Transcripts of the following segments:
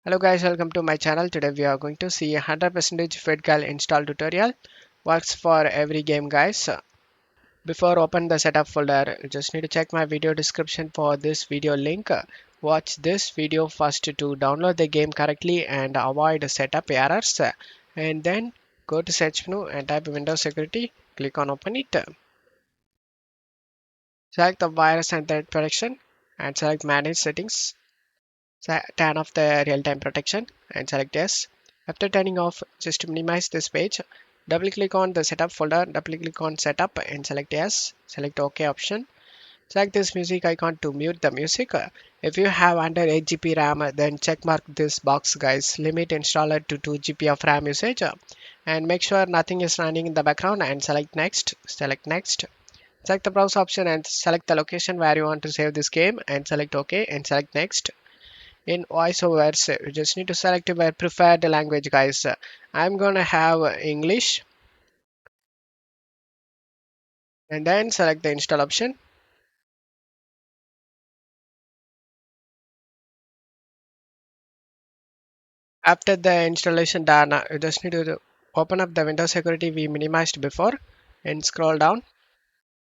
Hello guys, welcome to my channel. Today we are going to see a 100% FitGirl install tutorial. Works for every game guys. Before open the setup folder, you just need to check my video description for this video link. Watch this video first to download the game correctly and avoid setup errors. And then go to search menu and type Windows Security. Click on open it. Select the virus and threat protection and select manage settings. Turn off the real-time protection and select yes. After turning off, just to minimize this page, double click on the setup folder, double click on setup and select yes. Select OK option. Select this music icon to mute the music. If you have under 8 GB RAM, then check mark this box guys. Limit installer to 2 GB of RAM usage and make sure nothing is running in the background and select next. Select next. Select the browse option and select the location where you want to save this game and select OK and select next. In voiceovers you just need to select your preferred language guys. I'm gonna have English and then select the install option. After the installation done, you just need to open up the Windows security we minimized before and scroll down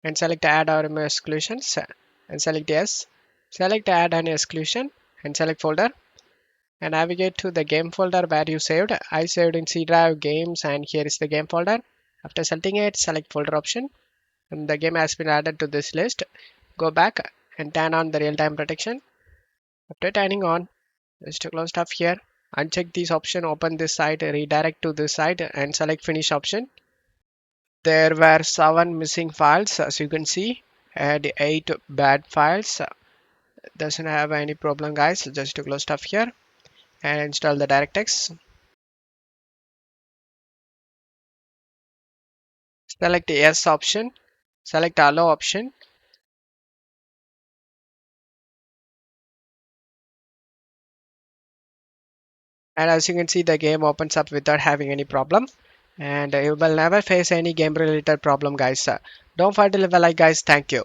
and select add or remove exclusions and select yes. Select add an exclusion and select folder and navigate to the game folder where you saved. I saved in C drive games and here is the game folder. After selecting it, select folder option and the game has been added to this list. Go back and turn on the real-time protection. After turning on, just to close stuff here, uncheck this option, open this site, redirect to this site and select finish option. There were 7 missing files as you can see and 8 bad files. Doesn't have any problem guys. Just to close stuff here and install the DirectX. Select yes option, select allow option. And as you can see the game opens up without having any problem and you will never face any game related problem guys. Don't forget to leave a like guys. Thank you.